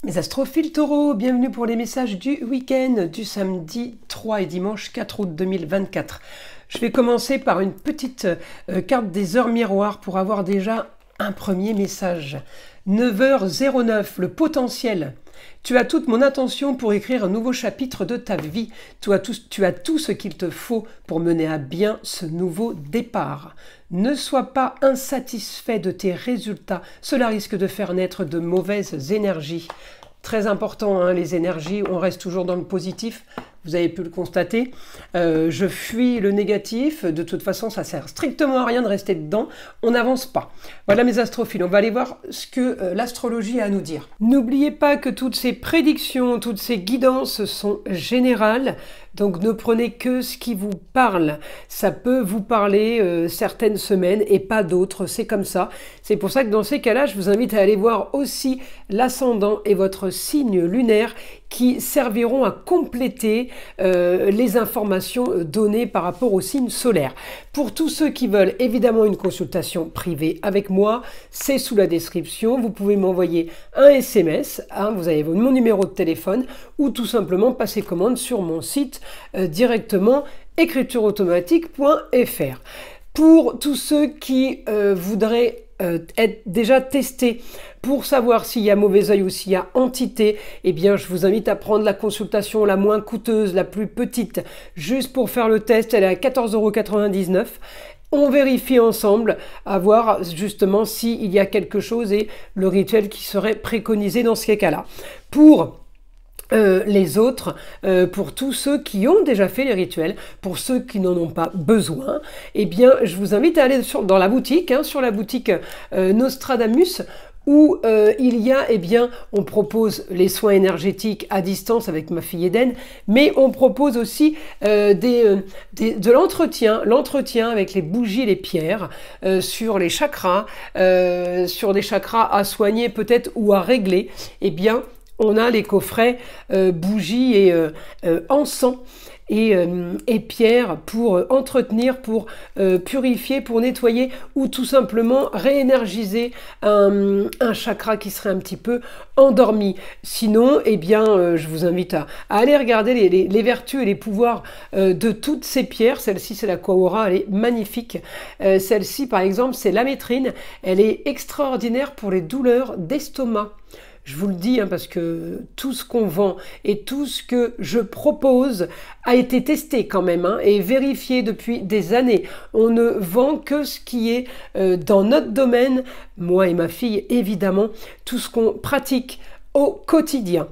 Mes astrophiles taureaux, bienvenue pour les messages du week-end du samedi 3 et dimanche 4 août 2024. Je vais commencer par une petite carte des heures miroirs pour avoir déjà un premier message. 9h09, le potentiel. Tu as toute mon attention pour écrire un nouveau chapitre de ta vie. Tu as tout ce qu'il te faut pour mener à bien ce nouveau départ. Ne sois pas insatisfait de tes résultats. Cela risque de faire naître de mauvaises énergies. Très important, hein, les énergies, on reste toujours dans le positif. Vous avez pu le constater. Je fuis le négatif. De toute façon, ça sert strictement à rien de rester dedans. On n'avance pas. Voilà mes astrophiles. On va aller voir ce que l'astrologie a à nous dire. N'oubliez pas que toutes ces prédictions, toutes ces guidances sont générales. Donc ne prenez que ce qui vous parle. Ça peut vous parler certaines semaines et pas d'autres. C'est comme ça. C'est pour ça que dans ces cas-là, je vous invite à aller voir aussi l'ascendant et votre signe lunaire qui serviront à compléter les informations données par rapport au signe solaire. Pour tous ceux qui veulent évidemment une consultation privée avec moi, c'est sous la description. Vous pouvez m'envoyer un SMS, hein, vous avez mon numéro de téléphone, ou tout simplement passer commande sur mon site directement écritureautomatique.fr. Pour tous ceux qui voudraient être déjà testés pour savoir s'il y a mauvais œil ou s'il y a entité, eh bien je vous invite à prendre la consultation la moins coûteuse, la plus petite, juste pour faire le test. Elle est à 14,99 €. On vérifie ensemble à voir justement s'il y a quelque chose et le rituel qui serait préconisé dans ces cas-là. Pour les autres, pour tous ceux qui ont déjà fait les rituels, pour ceux qui n'en ont pas besoin, eh bien, je vous invite à aller dans la boutique, hein, sur la boutique Nostradamus, où il y a, eh bien, on propose les soins énergétiques à distance avec ma fille Eden, mais on propose aussi de l'entretien avec les bougies et les pierres, sur les chakras, sur des chakras à soigner peut-être ou à régler, eh bien, on a les coffrets bougies et encens et pierres pour entretenir, pour purifier, pour nettoyer ou tout simplement réénergiser un chakra qui serait un petit peu endormi. Sinon, eh bien, je vous invite à aller regarder les vertus et les pouvoirs de toutes ces pierres. Celle-ci, c'est la Quahora, elle est magnifique. Celle-ci, par exemple, c'est l'amétrine. Elle est extraordinaire pour les douleurs d'estomac. Je vous le dis, hein, parce que tout ce qu'on vend et tout ce que je propose a été testé quand même, hein, et vérifié depuis des années. On ne vend que ce qui est dans notre domaine, moi et ma fille évidemment, tout ce qu'on pratique au quotidien.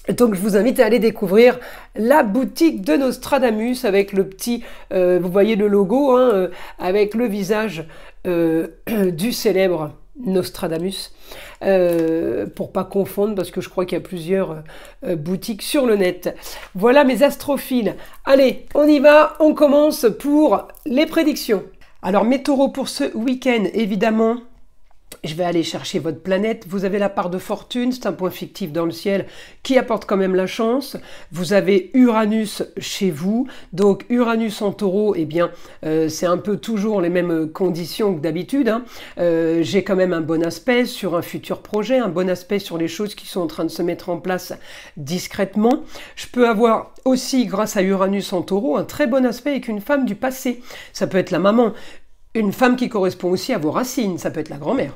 Donc je vous invite à aller découvrir la boutique de Nostradamus avec le petit, vous voyez le logo, hein, avec le visage du célèbre Nostradamus, pour pas confondre parce que je crois qu'il y a plusieurs boutiques sur le net. Voilà mes astrophiles. Allez, on y va, on commence pour les prédictions. Alors mes taureaux, pour ce week-end, évidemment, je vais aller chercher votre planète. Vous avez la part de fortune, c'est un point fictif dans le ciel qui apporte quand même la chance. Vous avez Uranus chez vous. Donc Uranus en taureau, eh bien, c'est un peu toujours les mêmes conditions que d'habitude, hein. J'ai quand même un bon aspect sur un futur projet, un bon aspect sur les choses qui sont en train de se mettre en place discrètement. Je peux avoir aussi, grâce à Uranus en taureau, un très bon aspect avec une femme du passé. Ça peut être la maman. Une femme qui correspond aussi à vos racines, ça peut être la grand-mère,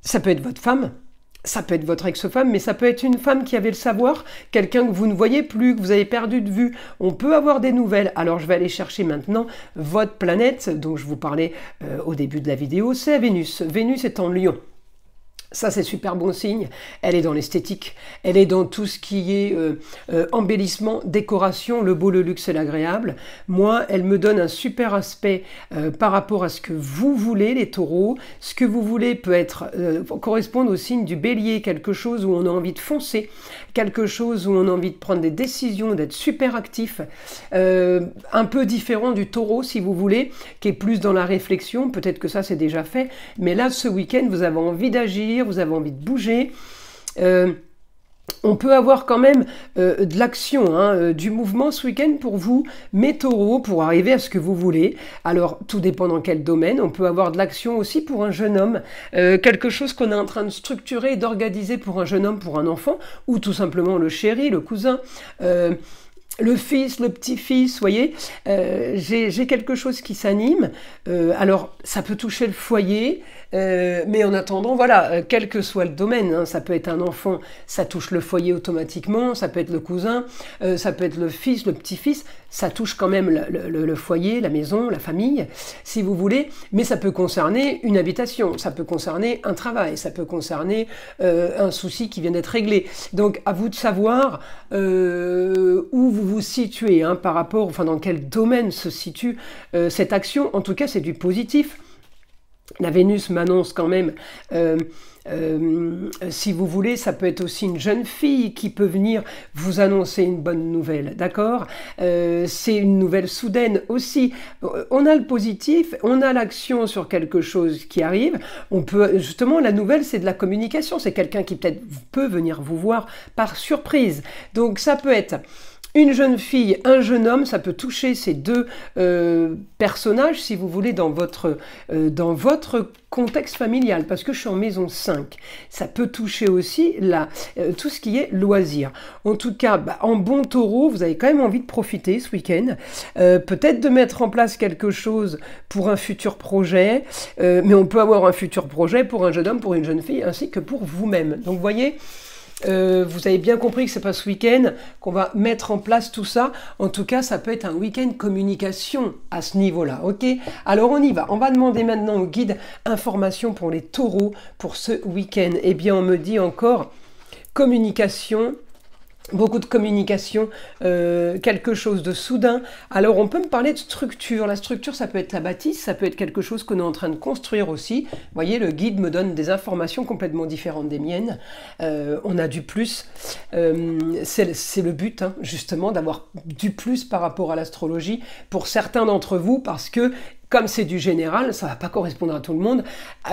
ça peut être votre femme, ça peut être votre ex-femme, mais ça peut être une femme qui avait le savoir, quelqu'un que vous ne voyez plus, que vous avez perdu de vue. On peut avoir des nouvelles. Alors je vais aller chercher maintenant votre planète, dont je vous parlais au début de la vidéo, c'est Vénus. Vénus est en Lion. Ça, c'est super bon signe. Elle est dans l'esthétique. Elle est dans tout ce qui est embellissement, décoration, le beau, le luxe et l'agréable. Moi, elle me donne un super aspect par rapport à ce que vous voulez, les taureaux. Ce que vous voulez peut être correspondre au signe du bélier, quelque chose où on a envie de foncer, quelque chose où on a envie de prendre des décisions, d'être super actif. Un peu différent du taureau, si vous voulez, qui est plus dans la réflexion. Peut-être que ça, c'est déjà fait. Mais là, ce week-end, vous avez envie d'agir, vous avez envie de bouger. On peut avoir quand même de l'action, hein, du mouvement ce week-end pour vous, mes taureaux, pour arriver à ce que vous voulez. Alors, tout dépend dans quel domaine. On peut avoir de l'action aussi pour un jeune homme, quelque chose qu'on est en train de structurer et d'organiser pour un jeune homme, pour un enfant, ou tout simplement le chéri, le cousin, le fils, le petit-fils, voyez, j'ai quelque chose qui s'anime. Alors, ça peut toucher le foyer, mais en attendant, voilà, quel que soit le domaine, hein, ça peut être un enfant, ça touche le foyer automatiquement, ça peut être le cousin, ça peut être le fils, le petit-fils, ça touche quand même le foyer, la maison, la famille, si vous voulez, mais ça peut concerner une habitation, ça peut concerner un travail, ça peut concerner un souci qui vient d'être réglé. Donc, à vous de savoir où vous vous situez, hein, par rapport, enfin, dans quel domaine se situe cette action. En tout cas, c'est du positif. La Vénus m'annonce quand même, si vous voulez, ça peut être aussi une jeune fille qui peut venir vous annoncer une bonne nouvelle, d'accord? C'est une nouvelle soudaine aussi. On a le positif, on a l'action sur quelque chose qui arrive. On peut, justement, la nouvelle, c'est de la communication. C'est quelqu'un qui peut-être peut venir vous voir par surprise. Donc ça peut être une jeune fille, un jeune homme, ça peut toucher ces deux personnages, si vous voulez, dans votre contexte familial, parce que je suis en maison 5. Ça peut toucher aussi tout ce qui est loisirs. En tout cas, en bon taureau, vous avez quand même envie de profiter ce week-end, peut-être de mettre en place quelque chose pour un futur projet, mais on peut avoir un futur projet pour un jeune homme, pour une jeune fille, ainsi que pour vous-même. Donc, vous voyez, vous avez bien compris que c'est pas ce week-end qu'on va mettre en place tout ça. En tout cas, ça peut être un week-end communication à ce niveau-là, ok? Alors, on y va. On va demander maintenant au guide information pour les taureaux pour ce week-end. Eh bien, on me dit encore communication. Beaucoup de communication, quelque chose de soudain. Alors, on peut me parler de structure. La structure, ça peut être la bâtisse, ça peut être quelque chose qu'on est en train de construire aussi. Vous voyez, le guide me donne des informations complètement différentes des miennes. On a du plus. C'est le but, hein, justement, d'avoir du plus par rapport à l'astrologie pour certains d'entre vous, parce que comme c'est du général, ça ne va pas correspondre à tout le monde.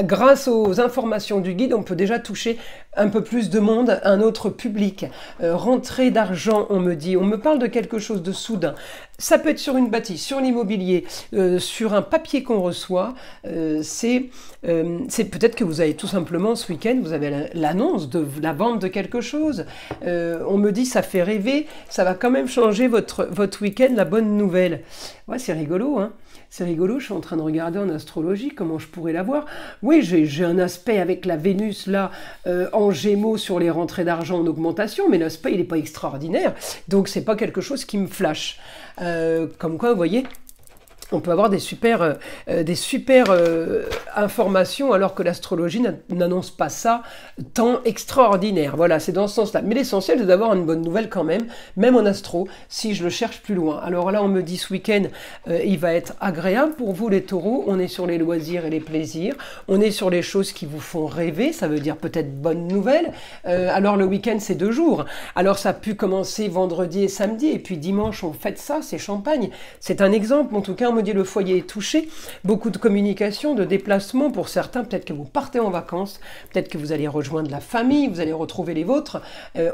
Grâce aux informations du guide, on peut déjà toucher un peu plus de monde, un autre public. Rentrée d'argent, on me dit. On me parle de quelque chose de soudain. Ça peut être sur une bâtisse, sur l'immobilier, sur un papier qu'on reçoit. C'est peut-être que vous avez tout simplement ce week-end, vous avez l'annonce de la vente de quelque chose. On me dit ça fait rêver, ça va quand même changer votre week-end, la bonne nouvelle. Ouais, c'est rigolo, hein. C'est rigolo, je suis en train de regarder en astrologie comment je pourrais l'avoir. Oui, j'ai un aspect avec la Vénus là en Gémeaux sur les rentrées d'argent en augmentation, mais l'aspect il n'est pas extraordinaire, donc c'est pas quelque chose qui me flash. Comme quoi, vous voyez, on peut avoir des super informations alors que l'astrologie n'annonce pas ça tant extraordinaire. Voilà, c'est dans ce sens-là. Mais l'essentiel, c'est d'avoir une bonne nouvelle quand même en astro, si je le cherche plus loin. Alors là, on me dit ce week-end, il va être agréable pour vous les taureaux. On est sur les loisirs et les plaisirs. On est sur les choses qui vous font rêver. Ça veut dire peut-être bonne nouvelle. Alors le week-end, c'est 2 jours. Alors ça a pu commencer vendredi et samedi. Et puis dimanche, on fête ça, c'est champagne. C'est un exemple. En tout cas, on me dit le foyer est touché, beaucoup de communication, de déplacement pour certains, peut-être que vous partez en vacances, peut-être que vous allez rejoindre la famille, vous allez retrouver les vôtres.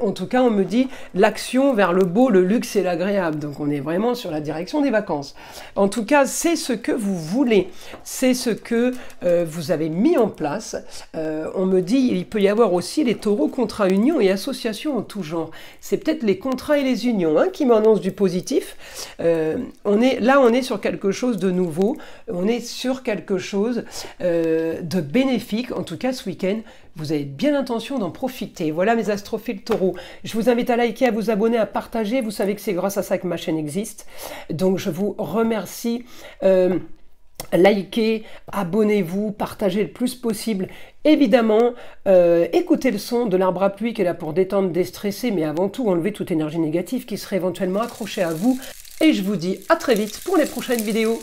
En tout cas, on me dit l'action vers le beau, le luxe et l'agréable. Donc on est vraiment sur la direction des vacances. En tout cas, c'est ce que vous voulez, c'est ce que vous avez mis en place. On me dit il peut y avoir aussi les taureaux, contrats, unions et associations en tout genre. C'est peut-être les contrats et les unions qui m'annoncent du positif. On est sur quelque chose de nouveau, on est sur quelque chose de bénéfique. En tout cas, ce week-end, vous avez bien l'intention d'en profiter. Voilà mes astrophiles taureaux. Je vous invite à liker, à vous abonner, à partager. Vous savez que c'est grâce à ça que ma chaîne existe. Donc, je vous remercie. Likez, abonnez-vous, partagez le plus possible. Évidemment, écoutez le son de l'arbre à pluie qui est là pour détendre, déstresser, mais avant tout enlever toute énergie négative qui serait éventuellement accrochée à vous. Et je vous dis à très vite pour les prochaines vidéos.